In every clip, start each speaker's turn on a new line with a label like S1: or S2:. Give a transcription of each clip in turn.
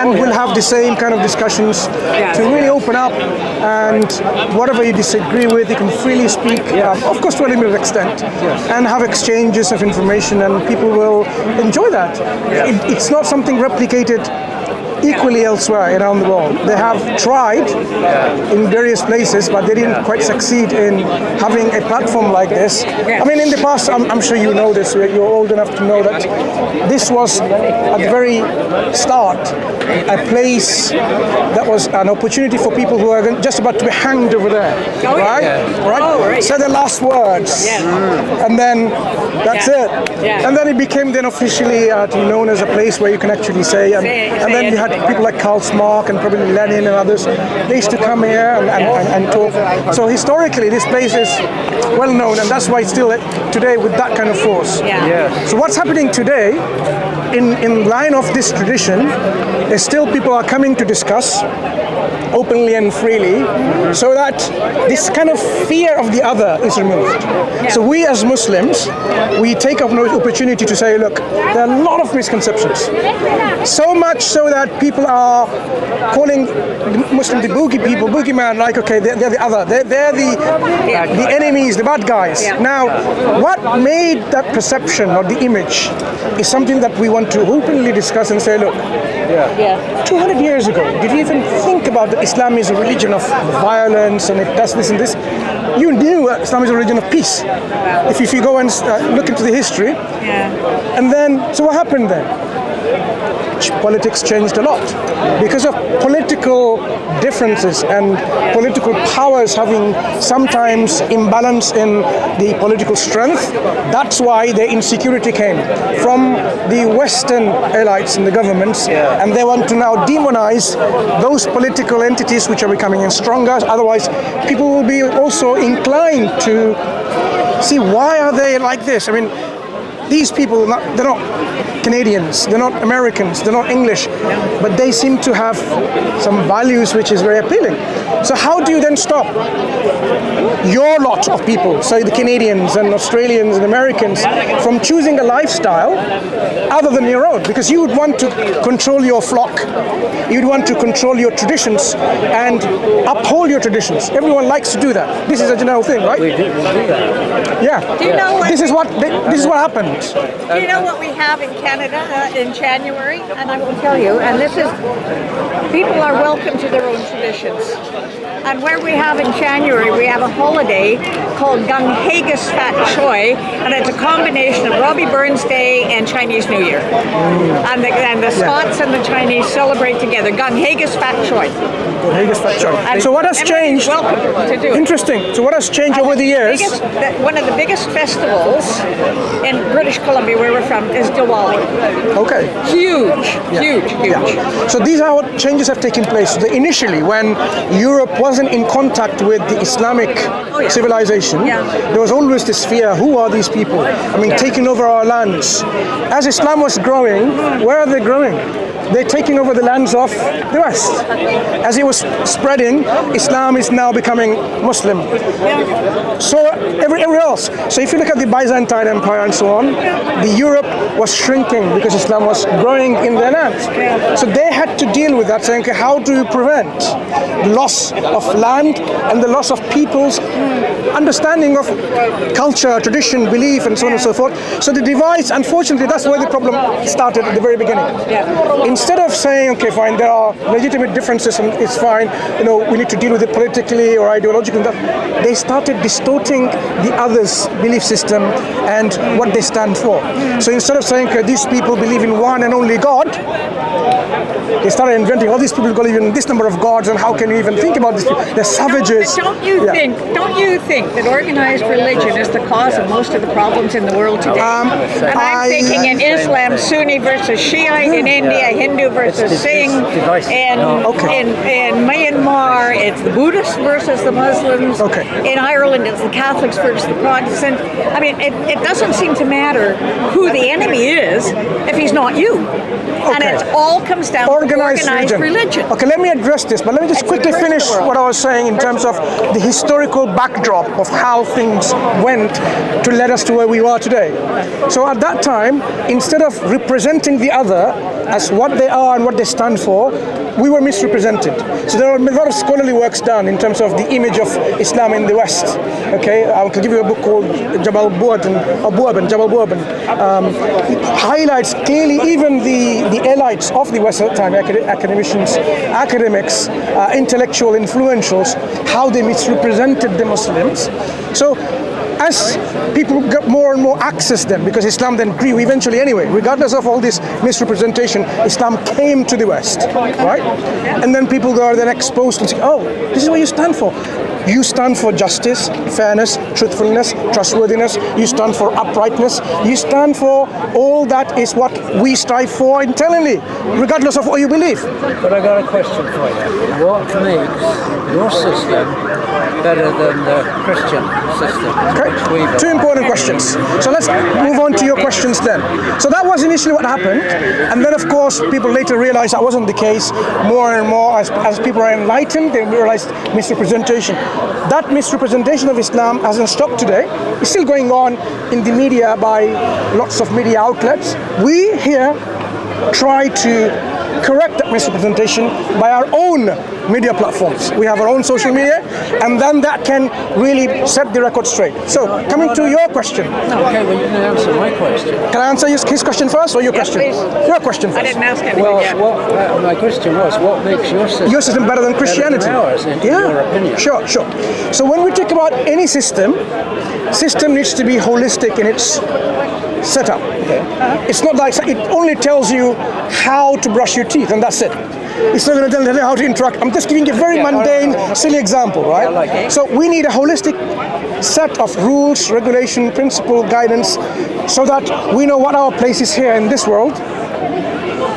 S1: And we'll have the same kind of discussions to really open up, and whatever you disagree with, you can freely speak, of course to a limited extent, and have exchanges of information, and people will enjoy that. It's not something replicated equally elsewhere around the world. They have tried in various places, but they didn't quite succeed in having a platform like this. I mean, in the past, I'm sure you know this, you're old enough to know that this was at the very start a place that was an opportunity for people who are just about to be hanged over there, right? Right? Say the last words, and then that's it. And then it became then officially known as a place where you can actually say, and then you had people like Karl Marx and probably Lenin and others. They used to come here and talk. So historically, this place is well known, and that's why it's still today with that kind of force. So what's happening today, in line of this tradition, is still people are coming to discuss openly and freely, so that this kind of fear of the other is removed. So we as Muslims, we take up no opportunity to say, look, there are a lot of misconceptions. So much so that people are calling Muslim the boogeyman, like, okay, they're the other, they're the enemies, the bad guys. Now, what made that perception or the image is something that we want to openly discuss and say, look, 200 years ago, did you even think about that Islam is a religion of violence and it does this and this? You knew Islam is a religion of peace. If you go and look into the history. And then, so what happened then? Politics changed a lot because of political differences and political powers having sometimes imbalance in the political strength. That's why the insecurity came from the Western elites and the governments, and they want to now demonize those political entities which are becoming stronger. Otherwise, people will be also inclined to see, why are they like this? I mean, these people, they're not Canadians, they're not Americans, they're not English, but they seem to have some values which is very appealing. So how do you then stop your lot of people, say the Canadians and Australians and Americans, from choosing a lifestyle other than your own? Because you would want to control your flock, you'd want to control your traditions and uphold your traditions. Everyone likes to do that. This is a general thing, right?
S2: We do that.
S1: Yeah.
S3: Do you know
S1: this is what happened.
S3: Do you know what we have in Canada in January? And I will tell you, and this is, people are welcome to their own traditions. And where we have in January, we have a holiday called Gunghagus Fat Choi, and it's a combination of Robbie Burns Day and Chinese New Year. And the Scots and the Chinese celebrate together. Gunghagus Fat Choi.
S1: Gunghagus Fat Choi. So what has changed?
S3: Welcome to do it.
S1: Interesting. So what has changed over the years?
S3: One of the biggest festivals in British Columbia, where we're from, is Diwali.
S1: Okay.
S3: Huge.
S1: So these are what changes have taken place. Initially, when Europe wasn't in contact with the Islamic civilization, there was always this fear, who are these people? I mean, taking over our lands. As Islam was growing, where are they growing? They're taking over the lands of the West. As it was spreading, Islam is now becoming Muslim. So everywhere else. So if you look at the Byzantine Empire and so on, the Europe was shrinking because Islam was growing in their lands. So they had to deal with that, saying, okay, how do you prevent the loss of land and the loss of people's understanding of culture, tradition, belief, and so on and so forth. So the device, unfortunately, that's where the problem started at the very beginning. Instead of saying, okay, fine, there are legitimate differences and it's fine, we need to deal with it politically or ideologically, they started distorting the other's belief system and what they stand for. So instead of saying, okay, these people believe in one and only God, they started inventing, all these people believe in this number of gods, and how can you even think about this? They're savages.
S3: Don't you think that organized religion is the cause of most of the problems in the world today? And I'm thinking in Islam, Sunni versus Shiite, in India, Hindu versus Singh, and in Myanmar, it's the Buddhists versus the Muslims. In Ireland, it's the Catholics versus the Protestants. I mean, it doesn't seem to matter who the enemy is if he's not you. And it all comes down to organized religion. Okay, let me address this, but let me just quickly finish what I was saying in terms of the historical backdrop of how things went to lead us to where we are today. So at that time, instead of representing the other,
S1: as what they are and what they stand for, we were misrepresented. So there are a lot of scholarly works done in terms of the image of Islam in the West. Okay, I can give you a book called Jabal Buaban. It highlights clearly even the elites of the West at the time, academics, intellectual influentials, how they misrepresented the Muslims. So as people got more and more access then, because Islam then grew eventually anyway, regardless of all this misrepresentation, Islam came to the West, right? And then people are then exposed and say, oh, this is what you stand for. You stand for justice, fairness, truthfulness, trustworthiness. You stand for uprightness. You stand for all that is what we strive for internally, regardless of what you believe.
S2: But I got a question for you. What makes your system better than the Christian system?
S1: Okay, two important questions. So let's move on to your questions then. So that was initially what happened, and then of course people later realized that wasn't the case. More and more as people are enlightened, they realized misrepresentation. That misrepresentation of Islam hasn't stopped today. It's still going on in the media by lots of media outlets. We here try to correct that misrepresentation by our own media platforms. We have our own social media, and then that can really set the record straight. So, coming to your question.
S2: Okay, well you can answer my question.
S1: Can I answer his question first, or your question?
S3: Please.
S1: Your question first.
S3: I didn't ask anything
S2: Well,
S3: yet.
S2: my question was, what makes your system
S1: Better than Christianity?
S2: better than ours, in your opinion?
S1: Sure. So when we talk about any system needs to be holistic in its setup. Okay. It's not like it only tells you how to brush your teeth and that's it. It's not going to tell you how to interact. I'm just giving you a very mundane, silly example, right?
S2: I like it.
S1: So we need a holistic set of rules, regulation, principle, guidance, so that we know what our place is here in this world,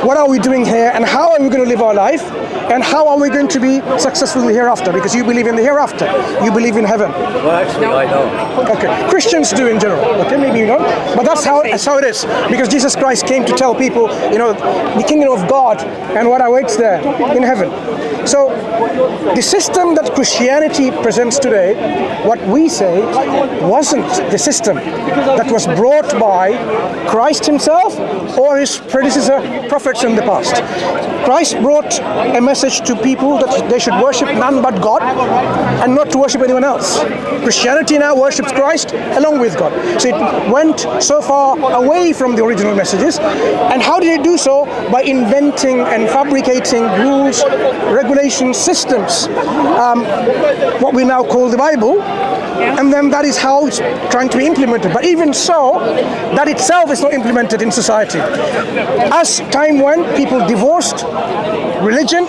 S1: what are we doing here, and how are we going to live our life, and how are we going to be successful in the hereafter? Because you believe in the hereafter, you believe in heaven.
S2: Well, actually, I don't.
S1: Okay, Christians do in general. Okay, maybe you don't, but that's how it is. Because Jesus Christ came to tell people, the kingdom of God and what awaits there in heaven. So, the system that Christianity presents today, what we say, wasn't the system that was brought by Christ himself or his predecessor prophets in the past. Christ brought a message to people that they should worship none but God and not to worship anyone else. Christianity now worships Christ along with God. So it went so far away from the original messages. And how did it do so? By inventing and fabricating rules, regulations, systems, what we now call the Bible. And then that is how it's trying to be implemented. But even so, that itself is not implemented in society. As time went, people divorced religion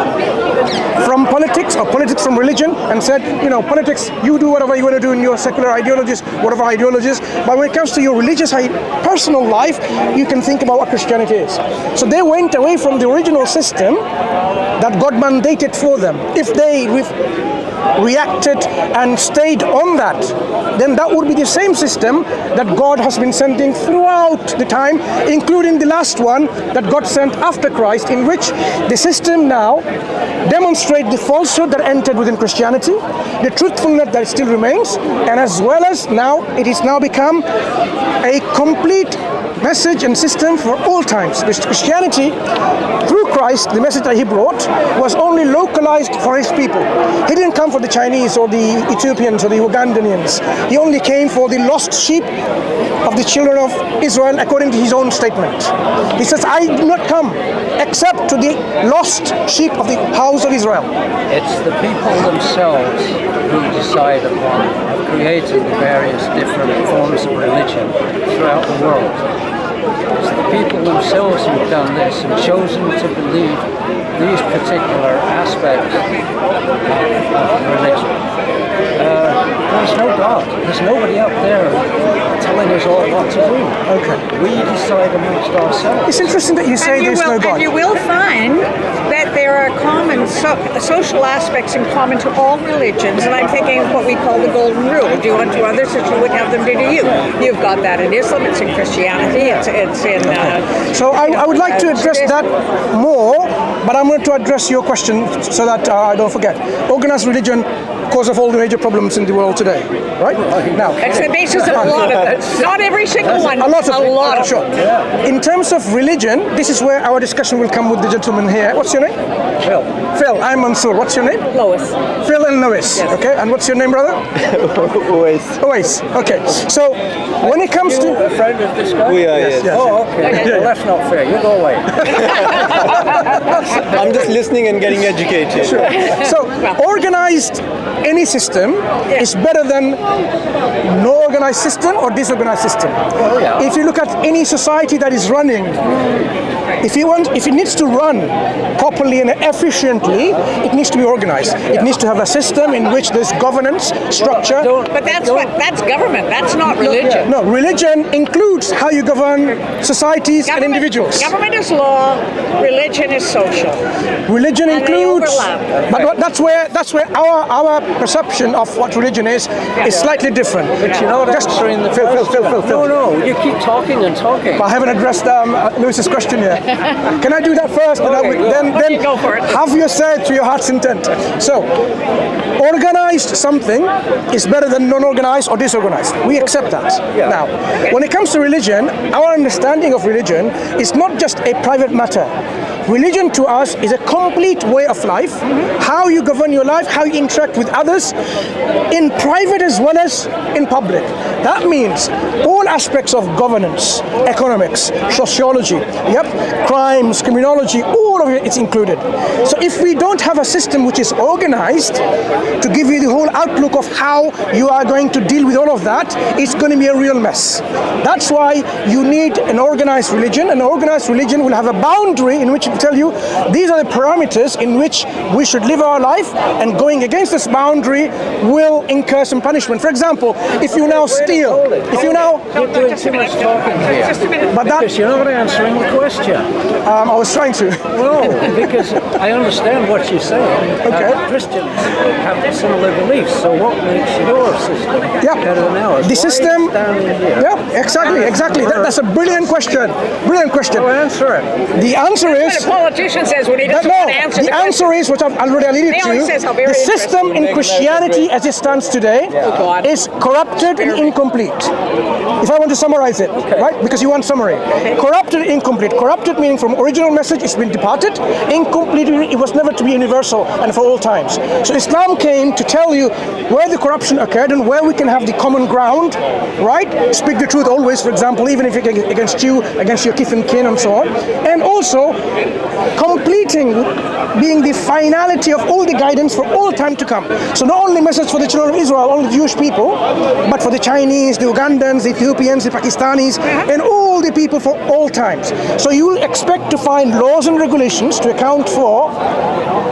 S1: from politics, or politics from religion, and said, politics, you do whatever you want to do in your secular ideologies, whatever ideologies, but when it comes to your religious, personal life, you can think about what Christianity is. So they went away from the original system that God mandated for them. If they reacted and stayed on that, then that would be the same system that God has been sending throughout the time, including the last one that God sent after Christ, in which the system now demonstrates the falsehood that entered within Christianity, the truthfulness that still remains, and as well as now it is now become a complete message and system for all times. Because Christianity, through Christ, the message that he brought was only localized for his people. He didn't come for the Chinese or the Ethiopians or the Ugandanians. He only came for the lost sheep of the children of Israel, according to his own statement. He says, I did not come except to the lost sheep of the house of Israel.
S2: It's the people themselves who decide upon creating the various different forms of religion throughout the world. It's the people themselves who've done this and chosen to believe these particular aspects of religion. There's no God. There's nobody up there telling us all what to do.
S1: Okay.
S2: We decide amongst ourselves.
S1: It's interesting that you say there's no God.
S3: And you will find that there are common social aspects in common to all religions, and I'm thinking of what we call the golden rule. Do unto others as you would have them do to you. You've got that in Islam, it's in Christianity, it's in...
S1: So I would like to address that more, but I'm going to address your question so that I don't forget. Organized religion cause of all the major problems in the world today, right? Now,
S3: That's the basis of a lot of it. Not every single one.
S1: a lot of
S3: them.
S1: sure. In terms of religion, this is where our discussion will come with the gentleman here. What's your name?
S2: Phil.
S1: Phil. I'm Mansoor. What's your name?
S3: Lois.
S1: Phil and Lois. Okay. And what's your name, brother? Always. Okay. So when it comes to
S2: a friend of this guy?
S4: We are, yes.
S2: Oh, okay. Well, that's not fair. You go away.
S4: I'm just listening and getting educated.
S1: So organized any system is better than no organized system or disorganized system.
S2: Oh, yeah.
S1: If you look at any society that is running, if it needs to run properly and efficiently, it needs to be organized. It needs to have a system in which there's governance, structure.
S3: But that's government. That's not religion.
S1: No, religion includes how you govern societies and individuals.
S3: Government is law. Religion is social.
S1: Religion
S3: And they
S1: includes,
S3: overlap.
S1: but that's where our perception of what religion is slightly different.
S2: But you're not answering the
S1: Phil.
S2: No, you keep talking and talking.
S1: I haven't addressed Lewis's question yet. Can I do that first?
S2: Okay,
S1: then
S3: go for it.
S1: have your say to your heart's intent. So, organized something is better than non-organized or disorganized. We accept that.
S2: Yeah.
S1: Now, when it comes to religion, our understanding of religion is not just a private matter. Religion to us is a complete way of life, how you govern your life, how you interact with others, in private as well as in public. That means all aspects of governance, economics, sociology, crimes, criminology, all of it is included. So if we don't have a system which is organized to give you the whole outlook of how you are going to deal with all of that, it's going to be a real mess. That's why you need an organized religion. An organized religion will have a boundary in which it will tell you these are the parameters in which we should live our life, and going against this boundary will incur some punishment. For example, if you now steal,
S2: You're doing too much talking here.
S3: Just a minute.
S1: but that
S2: Because you're not answering the question.
S1: I was trying to.
S2: No, because I understand what you're saying.
S1: Okay.
S2: Christians have similar beliefs, so what makes your system better than ours?
S1: The
S2: Why
S1: system.
S2: is it down in here?
S1: Yeah, exactly. That's a brilliant question.
S2: So answer it.
S1: The answer
S3: What a
S1: is.
S3: politician says when he doesn't want to answer
S1: The
S3: the
S1: answer is what I've already alluded
S3: He
S1: to.
S3: always says how very
S1: The system in Christianity as it stands today
S3: God.
S1: is corrupted and incomplete. If I want to summarize it, right? Because you want summary. Corrupted, incomplete. Corrupted meaning from original message it's been departed. Incomplete, it was never to be universal and for all times. So Islam came to tell you where the corruption occurred and where we can have the common ground, right? Speak the truth always, for example, even if it's against you, against your kith and kin and so on. And also completing being the finality of all the guidance for all time to come. So not only message for the children of Israel, only the Jewish people, but for the Chinese, the Ugandans, the Ethiopians, the Pakistanis, and all the people for all times. So you will expect to find laws and regulations to account for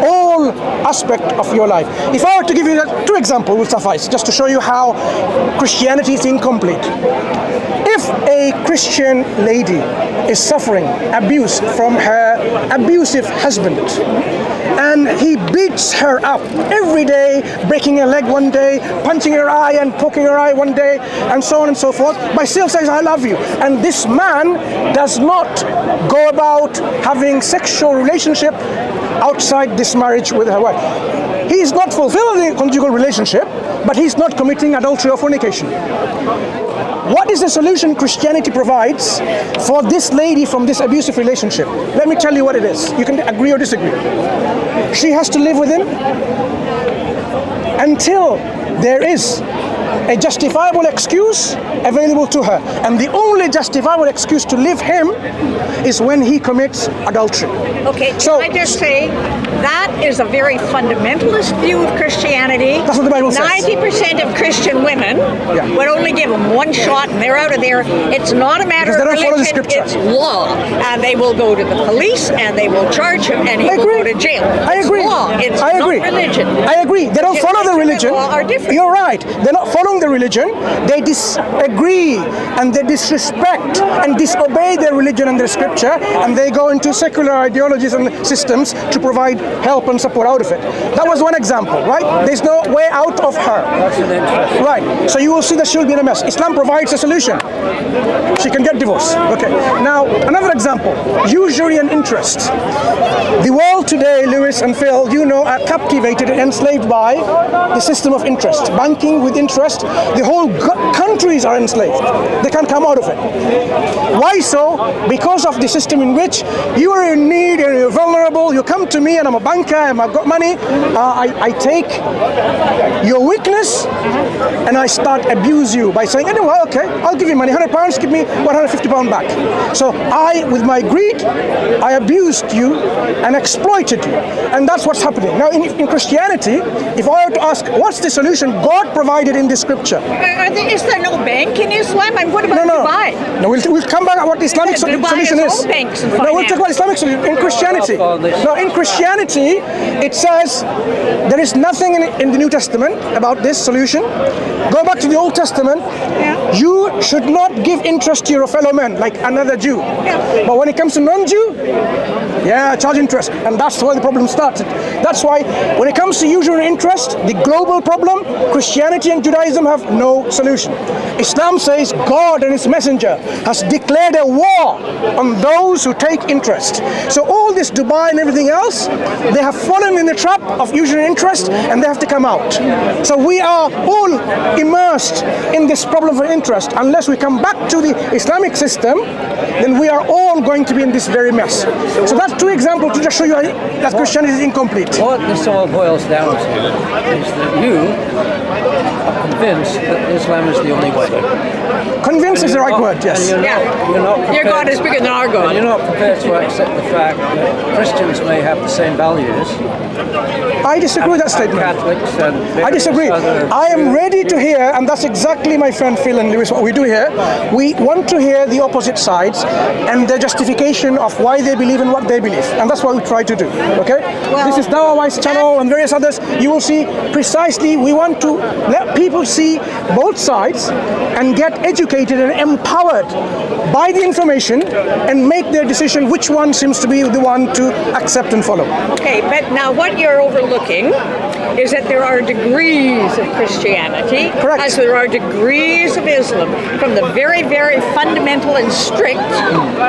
S1: all aspect of your life. If I were to give you two examples will suffice, just to show you how Christianity is incomplete. If a Christian lady is suffering abuse from her abusive husband, and he beats her up every day, breaking her leg one day, punching her eye and poking her eye one day, and so on and so forth, but still says, I love you. And this man does not go about having sexual relationship outside this marriage with her wife. He is not fulfilling the conjugal relationship, but he's not committing adultery or fornication. What is the solution Christianity provides for this lady from this abusive relationship? Let me tell you what it is. You can agree or disagree. She has to live with him until there is a justifiable excuse available to her. And the only justifiable excuse to leave him is when he commits adultery.
S3: Okay, can I just say, that is a very fundamentalist view of Christianity.
S1: That's what the Bible says.
S3: 90% of Christian women would only give them one shot and they're out of there. It's not a matter of religion, it's law. And they will go to the police and they will charge him and he will go to jail.
S1: I agree.
S3: It's law. It's
S1: I agree.
S3: not religion.
S1: I agree. They don't follow the religion.
S3: Law are different.
S1: You're right. They're not following following the religion, they disagree and they disrespect and disobey their religion and their scripture, and they go into secular ideologies and systems to provide help and support out of it. That was one example, right? There's no way out of her.
S2: That's an interesting.
S1: Right, so you will see that she will be in a mess. Islam provides a solution. She can get divorced. Okay, now another example, usury and interest. The world today, Lewis and Phil, you know, are captivated and enslaved by the system of interest. Banking with interest, the whole countries are enslaved. They can't come out of it. Why so? Because of the system in which you are in need and you're vulnerable, you come to me and I'm a banker and I've got money, I take your weakness and I start abuse you by saying, anyway, okay, I'll give you money, £100, give me £150 back. So I, with my greed, I abused you and exploited you. And that's what's happening. Now in Christianity, if I were to ask, what's the solution God provided in the scripture?
S3: Is there no bank in Islam? And what about Dubai?
S1: No, we'll come back at what the Islamic solution is. No, we'll talk about Islamic solution. In Christianity, it says there is nothing in the New Testament about this solution. Go back to the Old Testament.
S3: Yeah.
S1: You should not give interest to your fellow man like another Jew.
S3: Yeah.
S1: But when it comes to non-Jew, yeah, charge interest. And that's why the problem started. That's why when it comes to usury and interest, the global problem, Christianity and Judaism have no solution. Islam says God and His Messenger has declared a war on those who take interest. So all this Dubai and everything else, they have fallen in the trap of usury and interest and they have to come out. So we are all immersed in this problem of interest. Unless we come back to the Islamic system, then we are all going to be in this very mess. So that's two examples to just show you that Christianity is incomplete.
S2: What this all boils down to is that you are convinced that Islam is the only way.
S1: Convinced is the right word, yes.
S3: Your God is bigger than our God.
S2: You're not prepared to accept the fact that Christians may have the same values.
S1: I disagree with that statement.
S2: Catholics and
S1: I disagree. I am ready to hear, and that's exactly, my friend Phil and Lewis, what we do here. We want to hear the opposite sides and the justification of why they believe in what they believe. And that's what we try to do, okay?
S3: Well,
S1: this is DawahWise channel and various others. You will see precisely, we want to let people see both sides and get educated and empowered by the information and make their decision which one seems to be the one to accept and follow.
S3: Okay, but now what you're overlooking is that there are degrees of Christianity,
S1: Correct.
S3: as there are degrees of Islam, from the very, very fundamental and strict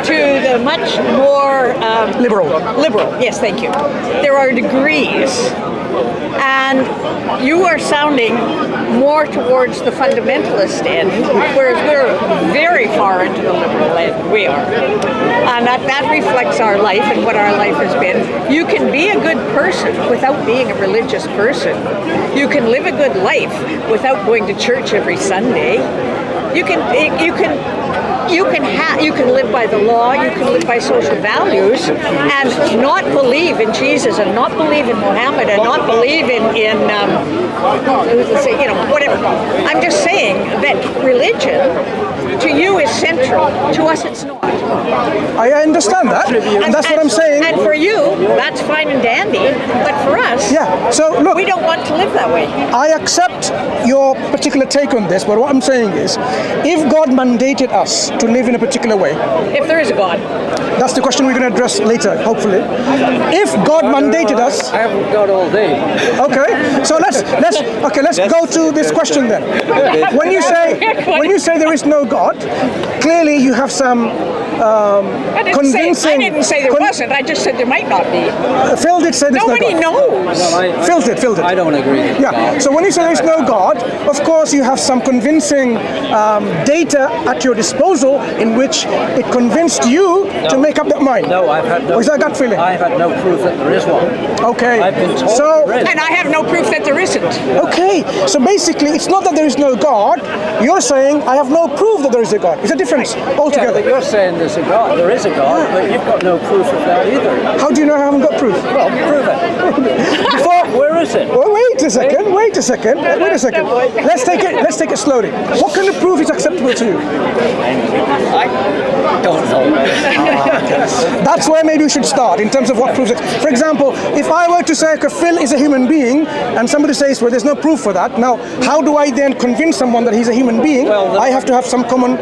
S3: to the much more
S1: Liberal.
S3: Liberal, yes, thank you. There are degrees, and you are sounding more towards the fundamentalist end, whereas we're very far into the liberal end. We are. And that reflects our life and what our life has been. You can be a good person without being a religious person. You can live a good life without going to church every Sunday. You can live by the law, you can live by social values, and not believe in Jesus, and not believe in Muhammad, and not believe in whatever. I'm just saying that religion to you is central, to us it's not.
S1: I understand that, and that's what I'm saying.
S3: And for you, that's fine and dandy, but for us,
S1: so look,
S3: we don't want to live that way.
S1: I accept your particular take on this, but what I'm saying is, if God mandated us to live in a particular way,
S3: if there is a God,
S1: that's the question we're going to address later, hopefully. If God mandated us,
S2: I haven't got all day.
S1: okay. So let's go to this question then. When you say there is no God, clearly you have some convincing.
S3: I didn't say there wasn't. I just said there might not be.
S1: Phil did say there's
S3: Nobody
S1: no God.
S3: knows.
S1: Phil did.
S2: I don't agree with God.
S1: So when you say there's no God, of course you have some convincing data at your disposal in which it convinced you to make up that mind.
S2: No, I've had no.
S1: Or is that gut feeling?
S2: I've had no proof that there is one.
S1: Okay.
S2: I've been told there is.
S3: And I have no proof that there isn't.
S1: Okay. So basically, it's not that there is no God. You're saying I have no proof that there is a God. It's a difference altogether.
S2: Yeah, but you're saying there's a God. There is a God, but you've got no proof of that either.
S1: How do you know I haven't got proof?
S2: Well, prove it.
S1: Before,
S2: Where is it?
S1: well, wait a second. Let's take it slowly. What kind of proof is acceptable to you?
S2: Don't know.
S1: That's where maybe we should start in terms of what proves it. For example, if I were to say, okay, Phil is a human being, and somebody says, well, there's no proof for that. Now, how do I then convince someone that he's a human being?
S2: Well,
S1: I have to have some common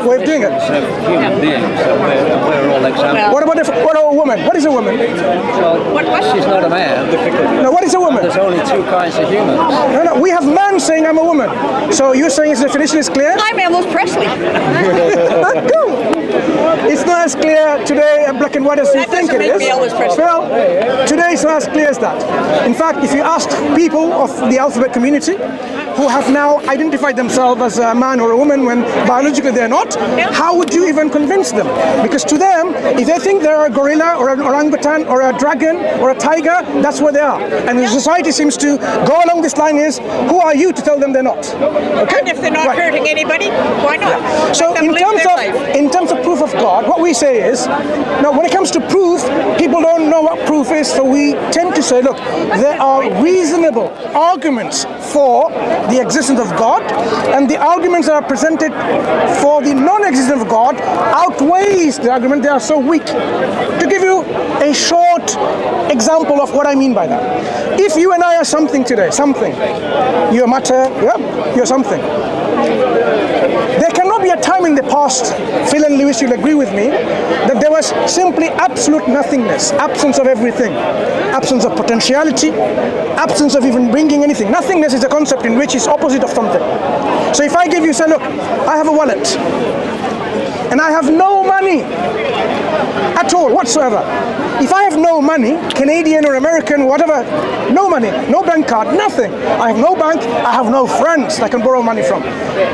S1: way of doing it.
S2: Of human beings, so we're all examples.
S1: What about a woman? What is a woman?
S2: Well, she's not a man.
S1: No, what is a woman?
S2: There's only two kinds of humans.
S1: No, we have man saying I'm a woman. So you're saying his definition is clear?
S3: I'm Elvis Presley.
S1: Cool. It's not as clear today in black and white as you think it is. Well, today it's not as clear as that. In fact, if you ask people of the alphabet community who have now identified themselves as a man or a woman when biologically they're not, how would you even convince them? Because to them, if they think they're a gorilla or an orangutan or a dragon or a tiger, that's what they are. And the society seems to go along this line is, who are you to tell them they're not? Okay?
S3: And if they're not hurting anybody, why not?
S1: So in terms of proof of God, what we say is, now when it comes to proof, people don't know what proof is, so we tend to say, look, there are reasonable arguments for the existence of God, and the arguments that are presented for the non-existence of God outweighs the argument. They are so weak. To give you a short example of what I mean by that, if you and I are something today, something, you're matter, yeah, you're something. There cannot be a time in the past, Phil and Lewis, you'll agree with me, that there was simply absolute nothingness, absence of everything, absence of potentiality, absence of even bringing anything. Nothingness is a concept in which is opposite of something. So if I give you, say, look, I have a wallet, and I have no money at all whatsoever. If I have no money, Canadian or American, whatever, no money, no bank card, nothing. I have no bank, I have no friends I can borrow money from.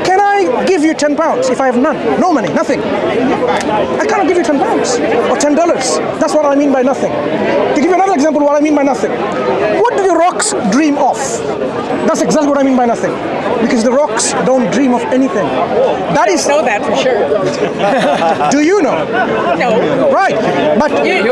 S1: Can I give you £10 if I have none? No money, nothing. I cannot give you £10 or $10. That's what I mean by nothing. To give you another example of what I mean by nothing. What do the rocks dream of? That's exactly what I mean by nothing. Because the rocks don't dream of anything. That is.
S3: I know that for sure.
S1: Do you know?
S3: No.
S1: Right. But
S3: You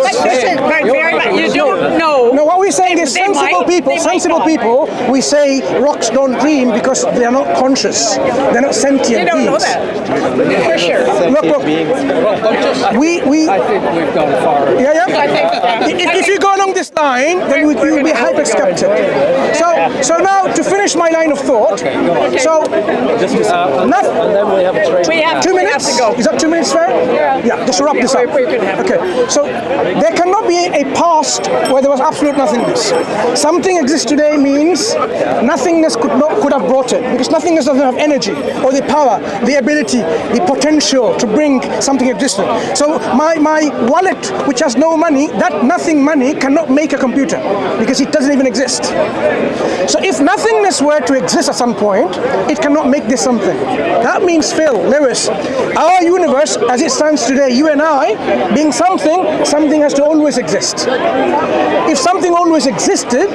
S3: don't know.
S1: no, what we're saying is sensible people, we say rocks don't dream because they are not conscious. They're not sentient
S3: You don't know
S1: beings.
S3: that. For sure.
S1: Look, we
S2: I think we've gone far.
S1: yeah.
S3: I think
S1: If you go along this line, then you'll be hyper-skeptic. So now, to finish my line of thought, so,
S2: And then we have a trade.
S3: we have
S1: 2
S3: we
S1: minutes?
S3: have to go.
S1: Is that 2 minutes fair? Yeah, just to wrap this up.
S3: We can have
S1: Okay, so there cannot be a past where there was absolute nothingness. Something exists today means nothingness could have brought it, because nothingness doesn't have energy or the power, the ability, the potential to bring something existent. So my wallet, which has no money, that nothing money cannot make a computer because it doesn't even exist. So if nothingness were to exist at some point, it cannot make this something. That means, Phil, Lewis, our universe as it stands today, you and I, being something has to always exist. If something always existed,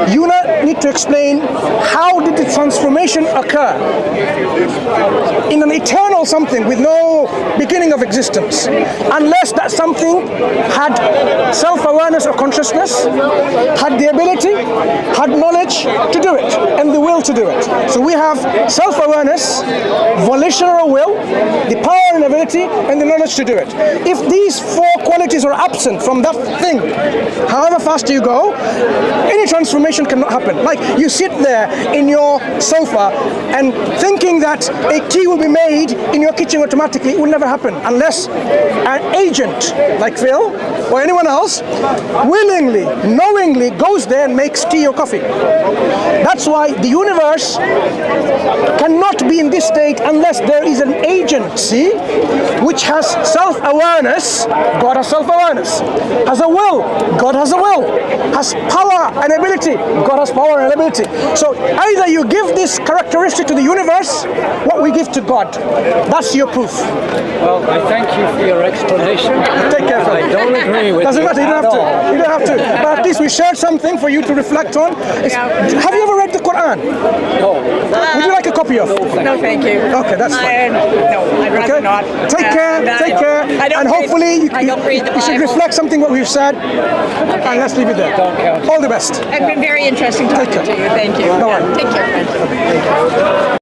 S1: you need to explain how did the transformation occur in an eternal something with no beginning of existence, unless that something had self-awareness or consciousness, had the ability, had knowledge to do it, and the will to do it. So we have self-awareness, volitional will, the power and ability, and the knowledge to do it. If these four qualities are absent from that thing, however fast you go, any transformation cannot happen. Like you sit there in your sofa and thinking that a tea will be made in your kitchen automatically, it will never happen unless an agent like Phil or anyone else willingly, knowingly goes there and makes tea or coffee. That's why the universe cannot be in this state unless there is an agency which has self-awareness. God has self-awareness. Has a will. God has a will. Has power and ability. God has power and ability. So either you give this characteristic to the universe, what we give to God. That's your proof.
S2: Well, I thank you for your explanation.
S1: Take care, Phil.
S2: I don't agree with
S1: Doesn't
S2: you
S1: matter, you don't have
S2: at
S1: to.
S2: all.
S1: You don't have to. But at least we shared something for you to reflect on. Have you ever read the Quran?
S2: No.
S1: Would you like a copy of?
S3: No, thank you.
S1: Okay, that's fine.
S3: No, I'd rather not.
S1: Take care,
S3: I don't
S1: and
S3: read-
S1: hopefully
S3: I don't read the
S1: you should
S3: Bible.
S1: reflect something what we've said, and let's leave it there.
S2: Don't count.
S1: All the best.
S3: It's been very interesting talking to you. Thank you.
S1: No worries.
S3: Take care.